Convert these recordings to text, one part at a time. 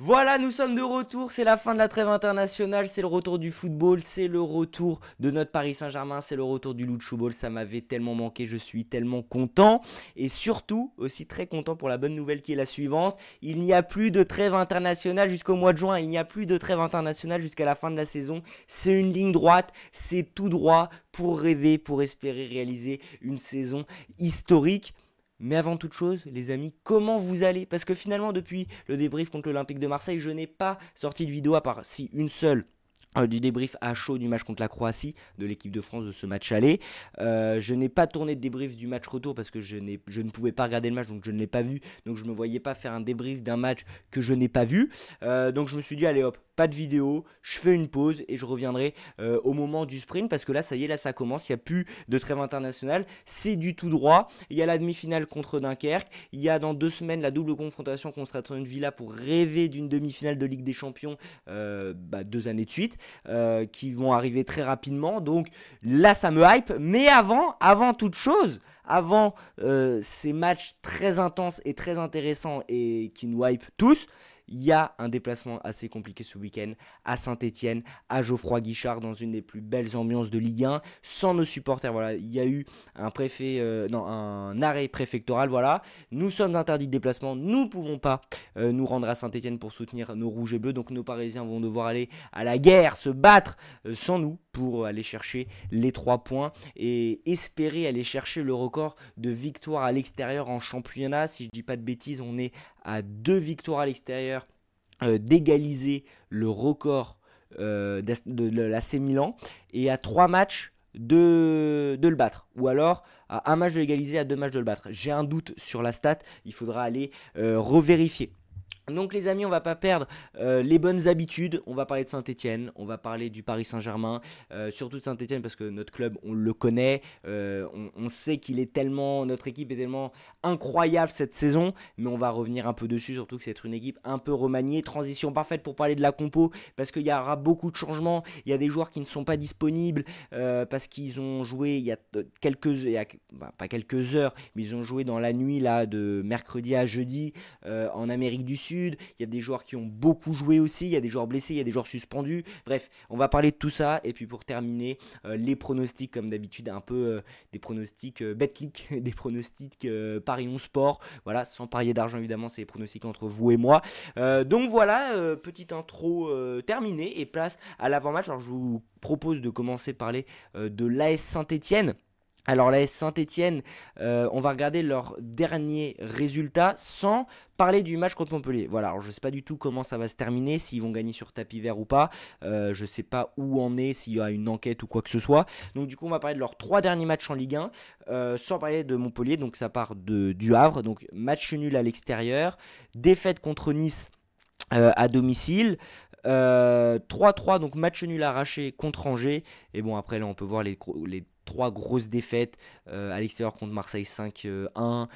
Voilà, nous sommes de retour, c'est la fin de la trêve internationale, c'est le retour du football, c'est le retour de notre Paris Saint-Germain, c'est le retour du Lucho Ball, ça m'avait tellement manqué, je suis tellement content, et surtout aussi très content pour la bonne nouvelle qui est la suivante, il n'y a plus de trêve internationale jusqu'au mois de juin, il n'y a plus de trêve internationale jusqu'à la fin de la saison, c'est une ligne droite, c'est tout droit pour rêver, pour espérer réaliser une saison historique. Mais avant toute chose, les amis, comment vous allez? Parce que finalement, depuis le débrief contre l'Olympique de Marseille, je n'ai pas sorti de vidéo à part si une seule du débrief à chaud du match contre la Croatie, de l'équipe de France de ce match aller. Je n'ai pas tourné de débrief du match retour parce que je ne pouvais pas regarder le match, donc je ne l'ai pas vu. Donc je ne me voyais pas faire un débrief d'un match que je n'ai pas vu. Donc je me suis dit, allez hop, pas de vidéo, je fais une pause et je reviendrai au moment du sprint parce que là, ça y est, là ça commence, il n'y a plus de trêve internationale, c'est du tout droit. Il y a la demi-finale contre Dunkerque, il y a dans 2 semaines la double confrontation contre Aston Villa pour rêver d'une demi-finale de Ligue des Champions 2 années de suite. Qui vont arriver très rapidement. Donc là, ça me hype. Mais avant toute chose, avant ces matchs très intenses et très intéressants et qui nous hype tous, il y a un déplacement assez compliqué ce week-end à Saint-Etienne, à Geoffroy Guichard, dans une des plus belles ambiances de Ligue 1, sans nos supporters. Voilà, il y a eu un arrêt préfectoral. Voilà, nous sommes interdits de déplacement, nous ne pouvons pas nous rendre à Saint-Etienne pour soutenir nos rouges et bleus. Donc nos Parisiens vont devoir aller à la guerre, se battre sans nous pour aller chercher les 3 points et espérer aller chercher le record de victoires à l'extérieur en championnat. Si je dis pas de bêtises, on est à 2 victoires à l'extérieur d'égaliser le record de l'AC Milan et à 3 matchs de le battre, ou alors à un match de l'égaliser, à 2 matchs de le battre. J'ai un doute sur la stat, il faudra aller revérifier. Donc les amis, on va pas perdre les bonnes habitudes. On va parler de Saint-Etienne, on va parler du Paris Saint-Germain, surtout de Saint-Etienne parce que notre club, on le connaît, on sait qu'il est tellement, notre équipe est tellement incroyable cette saison, mais on va revenir un peu dessus, surtout que c'est une équipe un peu remaniée. Transition parfaite pour parler de la compo parce qu'il y aura beaucoup de changements. Il y a des joueurs qui ne sont pas disponibles parce qu'ils ont joué il y a pas quelques heures, mais ils ont joué dans la nuit là de mercredi à jeudi en Amérique du Sud. Il y a des joueurs qui ont beaucoup joué aussi, il y a des joueurs blessés, il y a des joueurs suspendus. Bref, on va parler de tout ça. Et puis pour terminer, les pronostics comme d'habitude, un peu des pronostics Betclic, des pronostics Paris 11 Sport. Voilà, sans parier d'argent évidemment, c'est les pronostics entre vous et moi. Donc voilà, petite intro terminée et place à l'avant-match. Alors je vous propose de commencer par parler de l'AS Saint-Etienne. Alors l'AS Saint-Etienne, on va regarder leurs derniers résultats sans parler du match contre Montpellier. Voilà, alors je ne sais pas du tout comment ça va se terminer, s'ils vont gagner sur tapis vert ou pas. Je ne sais pas où en est, s'il y a une enquête ou quoi que ce soit. Donc du coup, on va parler de leurs 3 derniers matchs en Ligue 1, sans parler de Montpellier. Donc ça part du Havre, donc match nul à l'extérieur, défaite contre Nice à domicile. 3-3, donc match nul arraché contre Angers. Et bon, après là, on peut voir les 3 grosses défaites à l'extérieur contre Marseille 5-1,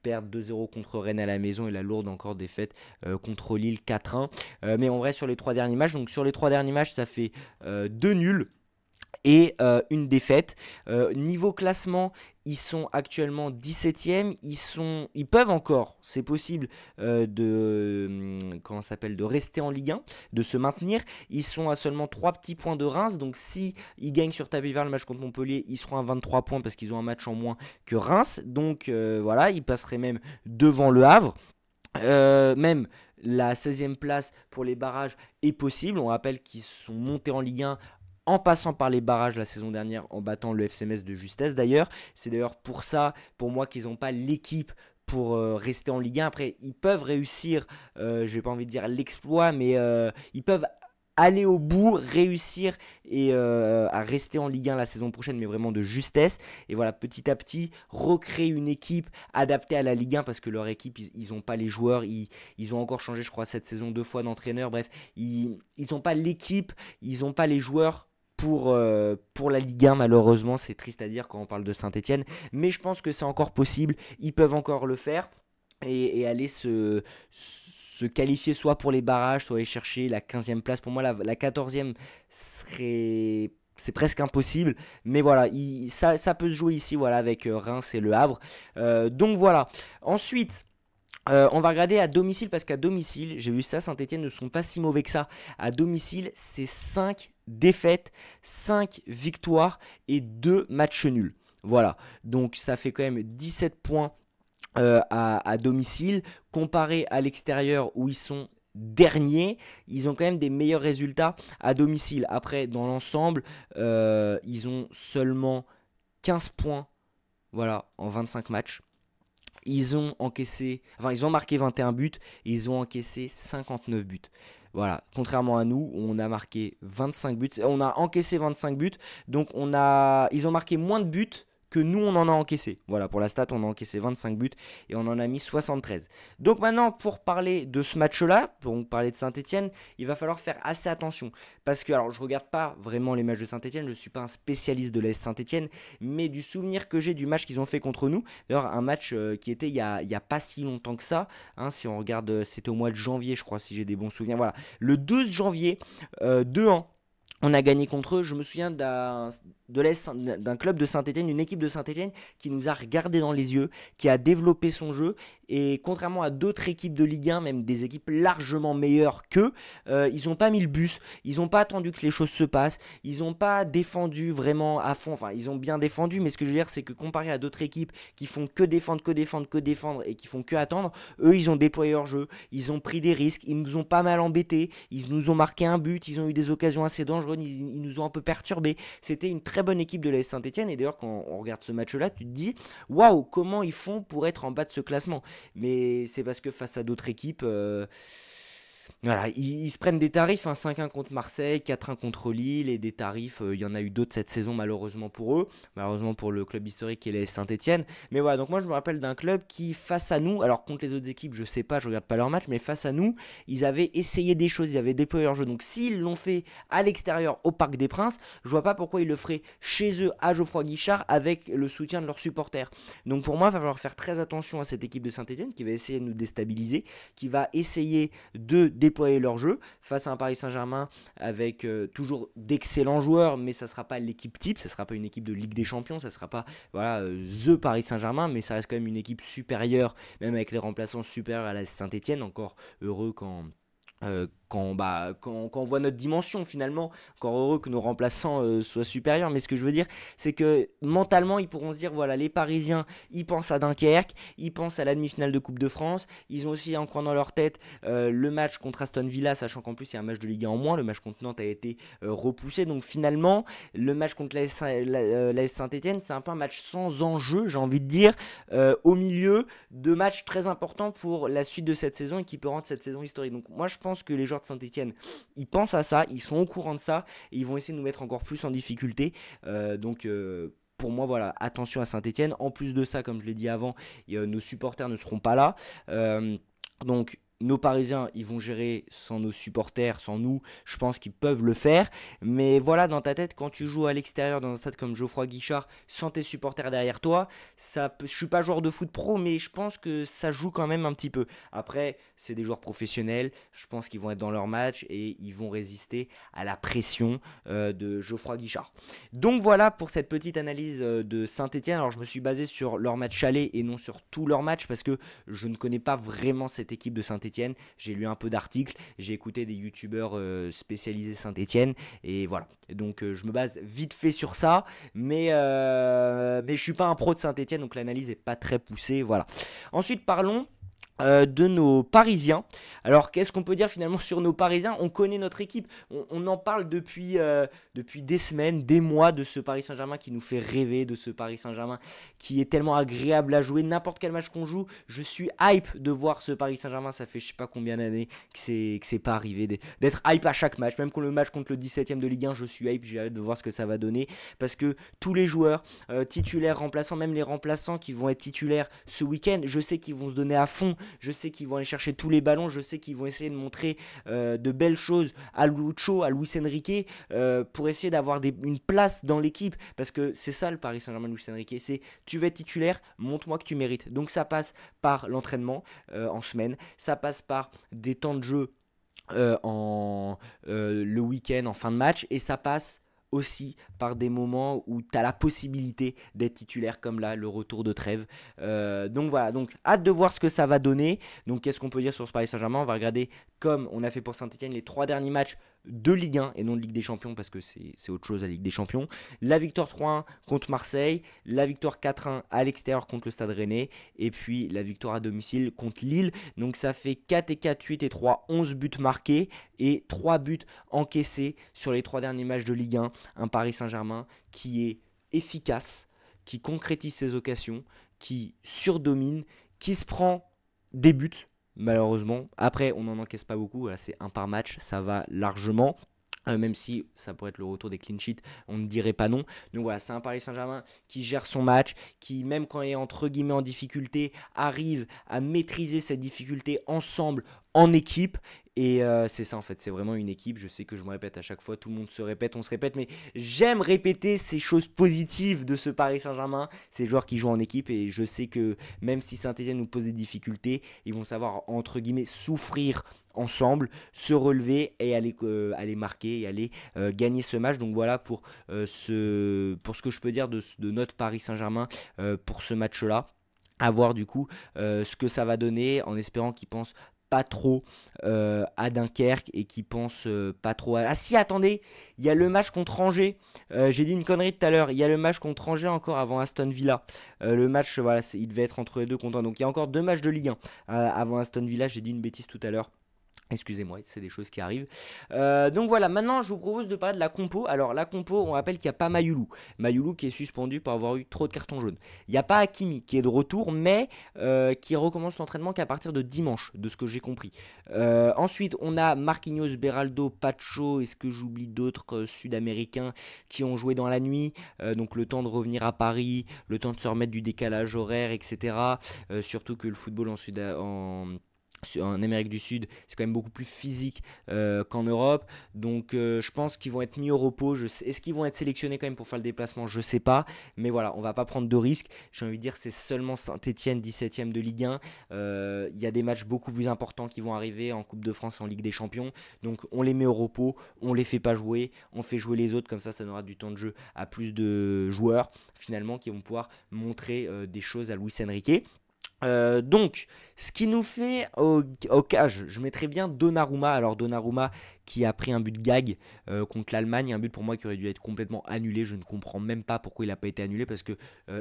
perdre 2-0 contre Rennes à la maison et la lourde encore défaite contre Lille 4-1. Mais en vrai, sur les 3 derniers matchs, donc sur les 3 derniers matchs, ça fait 2 nuls et une défaite. Niveau classement, ils sont actuellement 17e. Ils peuvent encore, c'est possible, de rester en Ligue 1, de se maintenir. Ils sont à seulement 3 petits points de Reims. Donc si ils gagnent sur tapis vert le match contre Montpellier, ils seront à 23 points parce qu'ils ont un match en moins que Reims. Donc voilà, ils passeraient même devant le Havre. Même la 16e place pour les barrages est possible. On rappelle qu'ils sont montés en Ligue 1 en passant par les barrages la saison dernière, en battant le FC Metz de justesse d'ailleurs. C'est d'ailleurs pour ça, pour moi, qu'ils n'ont pas l'équipe pour rester en Ligue 1. Après, ils peuvent réussir, j'ai pas envie de dire l'exploit, mais ils peuvent aller au bout, réussir et à rester en Ligue 1 la saison prochaine, mais vraiment de justesse. Et voilà, petit à petit, recréer une équipe adaptée à la Ligue 1 parce que leur équipe, ils n'ont pas les joueurs. Ils ont encore changé, je crois, cette saison 2 fois d'entraîneur. Bref, ils n'ont pas l'équipe, ils n'ont pas les joueurs pour la Ligue 1. Malheureusement, c'est triste à dire quand on parle de Saint-Etienne, mais je pense que c'est encore possible, ils peuvent encore le faire et aller se qualifier soit pour les barrages, soit aller chercher la 15e place. Pour moi, la 14e c'est presque impossible, mais voilà, ça peut se jouer ici, voilà, avec Reims et Le Havre. Donc voilà. Ensuite, On va regarder à domicile parce qu'à domicile, j'ai vu ça, Saint-Etienne ne sont pas si mauvais que ça. À domicile, c'est 5 défaites, 5 victoires et 2 matchs nuls. Voilà, donc ça fait quand même 17 points à domicile. Comparé à l'extérieur où ils sont derniers, ils ont quand même des meilleurs résultats à domicile. Après, dans l'ensemble, ils ont seulement 15 points, voilà, en 25 matchs. Ils ont marqué 21 buts et ils ont encaissé 59 buts. Voilà, contrairement à nous, on a marqué 25 buts, on a encaissé 25 buts, donc ils ont marqué moins de buts que nous on en a encaissé. Voilà, pour la stat, on a encaissé 25 buts et on en a mis 73. Donc maintenant, pour parler de ce match-là, pour parler de Saint-Etienne, il va falloir faire assez attention. Parce que, alors, je regarde pas vraiment les matchs de Saint-Etienne, je ne suis pas un spécialiste de l'AS Saint-Etienne, mais du souvenir que j'ai du match qu'ils ont fait contre nous, d'ailleurs, un match qui était il y a pas si longtemps que ça, hein, si on regarde, c'était au mois de janvier, je crois, si j'ai des bons souvenirs. Voilà, le 12 janvier, 2-1. On a gagné contre eux. Je me souviens d'un club de Saint-Etienne, une équipe de Saint-Etienne qui nous a regardé dans les yeux, qui a développé son jeu. Et contrairement à d'autres équipes de Ligue 1, même des équipes largement meilleures qu'eux, ils n'ont pas mis le bus, ils n'ont pas attendu que les choses se passent, ils n'ont pas défendu vraiment à fond. Enfin, ils ont bien défendu, mais ce que je veux dire, c'est que comparé à d'autres équipes qui font que défendre, que défendre, que défendre et qui font que attendre, eux, ils ont déployé leur jeu, ils ont pris des risques, ils nous ont pas mal embêtés, ils nous ont marqué un but, ils ont eu des occasions assez dangereuses, ils nous ont un peu perturbés. C'était une très bonne équipe de l'AS Saint-Etienne et d'ailleurs quand on regarde ce match-là, tu te dis waouh, comment ils font pour être en bas de ce classement. Mais c'est parce que face à d'autres équipes, voilà, ils se prennent des tarifs, hein, 5-1 contre Marseille, 4-1 contre Lille, et des tarifs, il y en a eu d'autres cette saison malheureusement pour eux, malheureusement pour le club historique qui est les Saint-Etienne. Mais voilà, donc moi je me rappelle d'un club qui, face à nous, alors contre les autres équipes, je sais pas, je regarde pas leur match, mais face à nous, ils avaient essayé des choses, ils avaient déployé leur jeu. Donc s'ils l'ont fait à l'extérieur au Parc des Princes, je vois pas pourquoi ils le feraient chez eux à Geoffroy Guichard avec le soutien de leurs supporters. Donc pour moi, il va falloir faire très attention à cette équipe de Saint-Etienne qui va essayer de nous déstabiliser, qui va essayer de déployer leur jeu face à un Paris Saint-Germain avec toujours d'excellents joueurs, mais ça ne sera pas l'équipe type, ça ne sera pas une équipe de Ligue des Champions, ça ne sera pas voilà, The Paris Saint-Germain, mais ça reste quand même une équipe supérieure, même avec les remplaçants supérieurs à la Saint-Etienne, encore heureux quand on voit notre dimension finalement, encore heureux que nos remplaçants soient supérieurs. Mais ce que je veux dire, c'est que mentalement, ils pourront se dire voilà, les Parisiens, ils pensent à Dunkerque, ils pensent à la demi-finale de Coupe de France. Ils ont aussi un coin dans leur tête le match contre Aston Villa, sachant qu'en plus, il y a un match de Ligue 1 en moins. Le match contre Nantes a été repoussé. Donc finalement, le match contre l'AS Saint-Etienne, c'est un peu un match sans enjeu, j'ai envie de dire, au milieu de matchs très importants pour la suite de cette saison et qui peut rendre cette saison historique. Donc moi, je pense que les joueurs de Saint-Etienne, ils pensent à ça, ils sont au courant de ça et ils vont essayer de nous mettre encore plus en difficulté. Pour moi, voilà, attention à Saint-Etienne. En plus de ça, comme je l'ai dit avant, nos supporters ne seront pas là. Donc nos Parisiens, ils vont gérer sans nos supporters, sans nous. Je pense qu'ils peuvent le faire. Mais voilà, dans ta tête, quand tu joues à l'extérieur dans un stade comme Geoffroy Guichard, sans tes supporters derrière toi, je suis pas joueur de foot pro, mais je pense que ça joue quand même un petit peu. Après, c'est des joueurs professionnels. Je pense qu'ils vont être dans leur match et ils vont résister à la pression de Geoffroy Guichard. Donc voilà pour cette petite analyse de Saint-Etienne. Alors je me suis basé sur leur match aller et non sur tous leurs matchs parce que je ne connais pas vraiment cette équipe de Saint-Etienne. J'ai lu un peu d'articles, j'ai écouté des youtubeurs spécialisés Saint-Etienne et voilà. Donc je me base vite fait sur ça, mais je suis pas un pro de Saint-Etienne, donc l'analyse est pas très poussée. Voilà. Ensuite parlons de nos Parisiens. Alors qu'est-ce qu'on peut dire finalement sur nos Parisiens? On connaît notre équipe, on en parle depuis des semaines, des mois de ce Paris Saint-Germain qui nous fait rêver, de ce Paris Saint-Germain qui est tellement agréable à jouer. N'importe quel match qu'on joue, je suis hype de voir ce Paris Saint-Germain. Ça fait je sais pas combien d'années que c'est pas arrivé d'être hype à chaque match. Même quand le match contre le 17ème de Ligue 1, je suis hype, j'ai hâte de voir ce que ça va donner parce que tous les joueurs titulaires, remplaçants, même les remplaçants qui vont être titulaires ce week-end, je sais qu'ils vont se donner à fond. Je sais qu'ils vont aller chercher tous les ballons. Je sais qu'ils vont essayer de montrer de belles choses à Lucho, à Luis Enrique pour essayer d'avoir une place dans l'équipe. Parce que c'est ça le Paris Saint-Germain de Luis Enrique. C'est tu vas être titulaire, montre-moi que tu mérites. Donc ça passe par l'entraînement en semaine. Ça passe par des temps de jeu le week-end en fin de match. Et ça passe aussi par des moments où tu as la possibilité d'être titulaire comme là, le retour de trêve. Donc voilà, donc hâte de voir ce que ça va donner. Donc qu'est-ce qu'on peut dire sur ce Paris Saint-Germain? On va regarder comme on a fait pour Saint-Etienne les 3 derniers matchs de Ligue 1 et non de Ligue des Champions parce que c'est autre chose la Ligue des Champions. La victoire 3-1 contre Marseille, la victoire 4-1 à l'extérieur contre le Stade Rennais et puis la victoire à domicile contre Lille. Donc ça fait 4 et 4, 8 et 3, 11 buts marqués et 3 buts encaissés sur les 3 derniers matchs de Ligue 1. Un Paris Saint-Germain qui est efficace, qui concrétise ses occasions, qui surdomine, qui se prend des buts malheureusement. Après, on n'en encaisse pas beaucoup, là c'est un par match, ça va largement. Même si ça pourrait être le retour des clean sheets, on ne dirait pas non. Donc voilà, c'est un Paris Saint-Germain qui gère son match, qui même quand il est entre guillemets en difficulté, arrive à maîtriser cette difficulté ensemble, en équipe. Et c'est ça en fait, c'est vraiment une équipe. Je sais que je me répète à chaque fois, tout le monde se répète, on se répète, mais j'aime répéter ces choses positives de ce Paris Saint-Germain, ces joueurs qui jouent en équipe. Et je sais que même si Saint-Etienne nous pose des difficultés, ils vont savoir entre guillemets souffrir ensemble, se relever et aller marquer et aller gagner ce match. Donc voilà pour ce que je peux dire de notre Paris Saint-Germain pour ce match-là. À voir du coup ce que ça va donner en espérant qu'ils pensent pas trop à Dunkerque et qui pensent pas trop à... Ah si, attendez, il y a le match contre Angers. J'ai dit une connerie tout à l'heure. Il y a le match contre Angers encore avant Aston Villa. Le match, voilà, il devait être entre les deux contents. Donc il y a encore 2 matchs de Ligue 1 avant Aston Villa. J'ai dit une bêtise tout à l'heure. Excusez-moi, c'est des choses qui arrivent. Donc voilà, maintenant je vous propose de parler de la compo. Alors la compo, on rappelle qu'il n'y a pas Mayoulou. Mayoulou qui est suspendu pour avoir eu trop de cartons jaunes. Il n'y a pas Hakimi qui est de retour, mais qui recommence l'entraînement qu'à partir de dimanche, de ce que j'ai compris. Ensuite, on a Marquinhos, Beraldo, Pacho. Est-ce que j'oublie d'autres Sud-Américains qui ont joué dans la nuit? Donc le temps de revenir à Paris, le temps de se remettre du décalage horaire, etc. Surtout que le football en Amérique du Sud, c'est quand même beaucoup plus physique qu'en Europe. Donc je pense qu'ils vont être mis au repos. Est-ce qu'ils vont être sélectionnés quand même pour faire le déplacement? Je sais pas. Mais voilà, on va pas prendre de risques. J'ai envie de dire c'est seulement Saint-Etienne, 17ème de Ligue 1. Il y a des matchs beaucoup plus importants qui vont arriver en Coupe de France, en Ligue des Champions. Donc on les met au repos, on les fait pas jouer, on fait jouer les autres. Comme ça aura du temps de jeu à plus de joueurs finalement qui vont pouvoir montrer des choses à Luis Enrique. Donc, ce qui nous fait au cage, je mettrais bien Donnarumma. Alors Donnarumma qui a pris un but gag contre l'Allemagne, un but pour moi qui aurait dû être complètement annulé. Je ne comprends même pas pourquoi il n'a pas été annulé parce que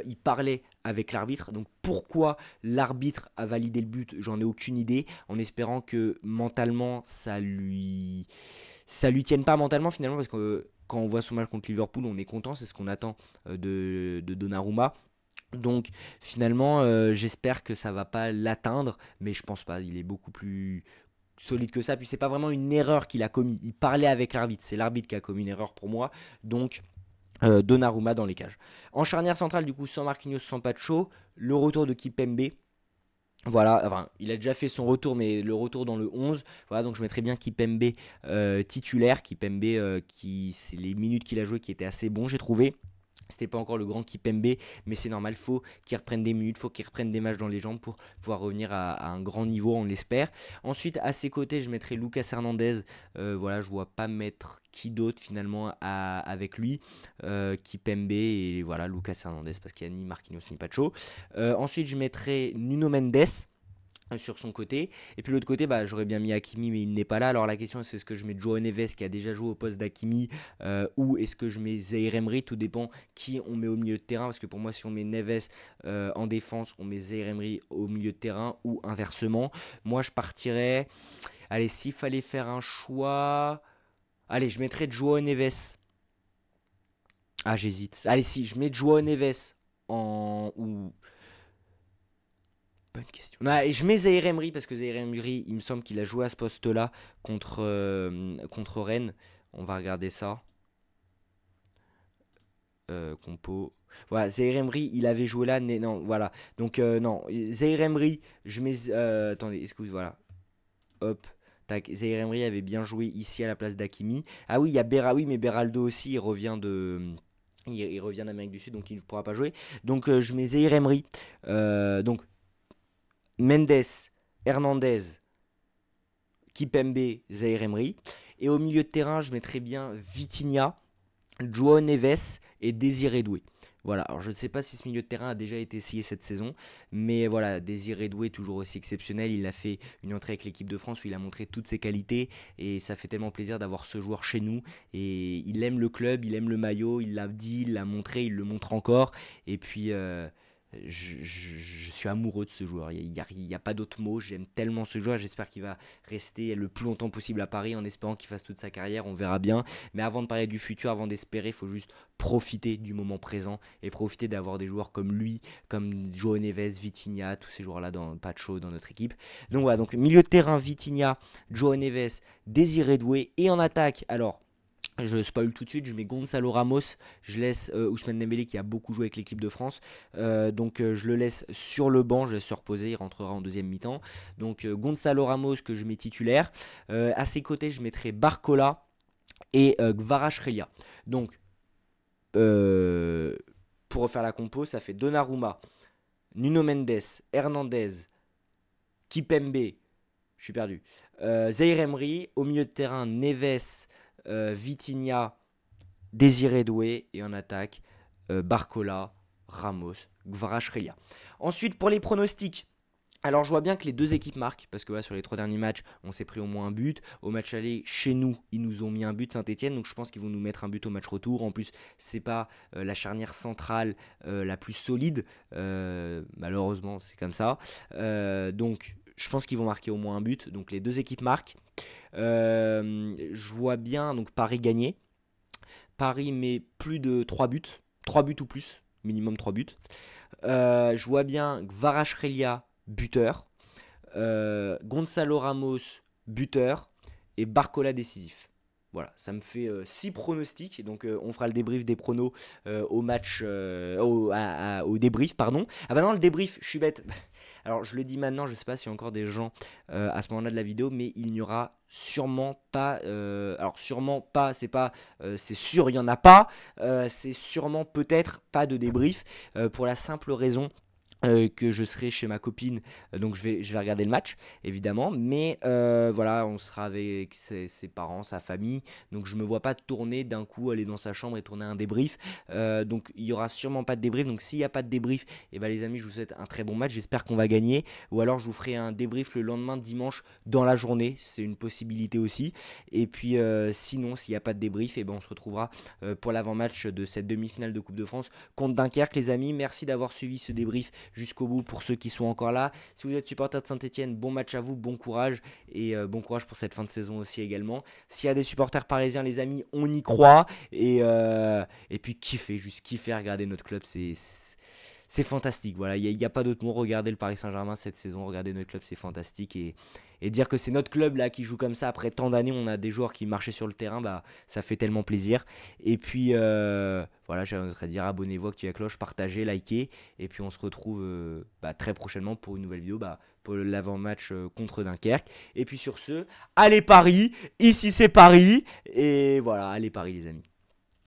il parlait avec l'arbitre. Donc pourquoi l'arbitre a validé le but, j'en ai aucune idée. En espérant que mentalement ça lui tienne pas mentalement finalement parce que quand on voit son match contre Liverpool, on est content, c'est ce qu'on attend de Donnarumma. Donc finalement, j'espère que ça va pas l'atteindre, mais je pense pas. Il est beaucoup plus solide que ça. Puis c'est pas vraiment une erreur qu'il a commis. Il parlait avec l'arbitre. C'est l'arbitre qui a commis une erreur pour moi. Donc Donnarumma dans les cages. En charnière centrale, du coup, sans Marquinhos, sans Pacho, le retour de Kipembe. Voilà, enfin, il a déjà fait son retour, mais le retour dans le 11. Voilà, donc je mettrais bien Kipembe titulaire. Kipembe, c'est les minutes qu'il a joué qui étaient assez bons, j'ai trouvé. C'était pas encore le grand Kipembe, mais c'est normal, faut qu'il reprenne des minutes, faut qu'il reprenne des matchs dans les jambes pour pouvoir revenir à un grand niveau, on l'espère. Ensuite, à ses côtés, je mettrai Lucas Hernandez. Voilà, je vois pas mettre qui d'autre finalement avec lui. Kipembe et voilà, Lucas Hernandez, parce qu'il n'y a ni Marquinhos ni Pacho. Ensuite, je mettrai Nuno Mendes sur son côté, et puis l'autre côté j'aurais bien mis Hakimi, mais il n'est pas là. Alors la question c'est, est-ce que je mets Joao Neves qui a déjà joué au poste d'Hakimi, ou est-ce que je mets Zaïre Emery? Tout dépend qui on met au milieu de terrain, parce que pour moi si on met Neves en défense, on met Zaïre Emery au milieu de terrain, ou inversement. Moi je partirais, allez, s'il fallait faire un choix, allez, je mettrais Joao Neves. Ah, j'hésite. Allez, si je mets Joao Neves ou bonne question. Non, et je mets Zaïre Emery parce que Zaïre Emery, il me semble qu'il a joué à ce poste-là contre Rennes. On va regarder ça. Compo. Voilà, Zaïre Emery, il avait joué là. Non, voilà. Donc, non. Zaïre Emery, je mets. Attendez, excuse, voilà. Hop. Tac. Zaïre Emery avait bien joué ici à la place d'Hakimi. Ah oui, il y a oui, mais Beraldo aussi, il revient Il revient d'Amérique du Sud, donc il ne pourra pas jouer. Donc, je mets Zaïre Emery. Donc, Mendes, Hernandez, Kipembe, Zaïre Emery. Et au milieu de terrain, je mettrais bien Vitinha. Joao Neves et Désiré Doué. Voilà, alors je ne sais pas si ce milieu de terrain a déjà été essayé cette saison, mais voilà, Désiré Doué toujours aussi exceptionnel. Il a fait une entrée avec l'équipe de France où il a montré toutes ses qualités et ça fait tellement plaisir d'avoir ce joueur chez nous. Et il aime le club, il aime le maillot, il l'a dit, il l'a montré, il le montre encore. Et puis je suis amoureux de ce joueur. Il y a pas d'autre mot. J'aime tellement ce joueur. J'espère qu'il va rester le plus longtemps possible à Paris en espérant qu'il fasse toute sa carrière. On verra bien. Mais avant de parler du futur, avant d'espérer, il faut juste profiter du moment présent et profiter d'avoir des joueurs comme lui, comme Joao Neves, Vitinha, tous ces joueurs-là dans Pacho, dans notre équipe. Donc voilà, donc milieu de terrain, Vitinha, Joao Neves, Désiré Doué et en attaque. Alors, je spoil tout de suite, je mets Gonzalo Ramos, je laisse Ousmane Dembélé qui a beaucoup joué avec l'équipe de France, donc je le laisse sur le banc, je laisse se reposer, il rentrera en deuxième mi-temps. Donc Gonzalo Ramos que je mets titulaire, à ses côtés je mettrai Barcola et Kvaratskhelia. Donc pour refaire la compo, ça fait Donnarumma, Nuno Mendes, Hernandez, Kipembe, je suis perdu, Zaïre Emery, au milieu de terrain Neves, Vitinha, Désiré Doué et en attaque Barcola, Ramos, Kvaratskhelia. Ensuite pour les pronostics. Alors je vois bien que les deux équipes marquent parce que sur les 3 derniers matchs on s'est pris au moins un but. Au match aller chez nous ils nous ont mis un but Saint-Etienne, donc je pense qu'ils vont nous mettre un but au match retour. En plus c'est pas la charnière centrale la plus solide, malheureusement c'est comme ça. Donc je pense qu'ils vont marquer au moins un but, donc les deux équipes marquent. Je vois bien donc Paris gagner. Paris met plus de 3 buts. 3 buts ou plus. Minimum 3 buts. Je vois bien Kvaratskhelia buteur. Gonzalo Ramos buteur. Et Barcola décisif. Voilà, ça me fait 6 pronostics. Donc on fera le débrief des pronos au match, au débrief, pardon. Ah bah non, le débrief, je suis bête. Alors je le dis maintenant, je sais pas s'il y a encore des gens à ce moment-là de la vidéo, mais il n'y aura sûrement pas. Alors sûrement pas, c'est pas, c'est sûr il y en a pas. C'est sûrement peut-être pas de débrief pour la simple raison que je serai chez ma copine, donc je vais regarder le match évidemment, mais voilà, on sera avec ses parents, sa famille, donc je me vois pas tourner d'un coup, aller dans sa chambre et tourner un débrief, donc il y aura sûrement pas de débrief. Donc s'il n'y a pas de débrief, et ben les amis, je vous souhaite un très bon match, j'espère qu'on va gagner, ou alors je vous ferai un débrief le lendemain dimanche dans la journée, c'est une possibilité aussi. Et puis sinon s'il n'y a pas de débrief, et ben on se retrouvera pour l'avant-match de cette demi-finale de Coupe de France contre Dunkerque. Les amis, merci d'avoir suivi ce débrief jusqu'au bout pour ceux qui sont encore là. Si vous êtes supporter de Saint-Etienne, bon match à vous, bon courage, et bon courage pour cette fin de saison aussi également. S'il y a des supporters parisiens, les amis, on y croit, et puis kiffer, juste kiffer, regarder notre club, c'est fantastique. Voilà, il n'y a pas d'autre mot. Regardez le Paris Saint-Germain cette saison, regardez notre club, c'est fantastique. Et dire que c'est notre club là qui joue comme ça après tant d'années, on a des joueurs qui marchaient sur le terrain, bah ça fait tellement plaisir. Et puis voilà, j'aimerais dire abonnez-vous, activez la cloche, partagez, likez, et puis on se retrouve très prochainement pour une nouvelle vidéo, pour l'avant-match contre Dunkerque. Et puis sur ce, allez Paris, ici c'est Paris, et voilà, allez Paris les amis.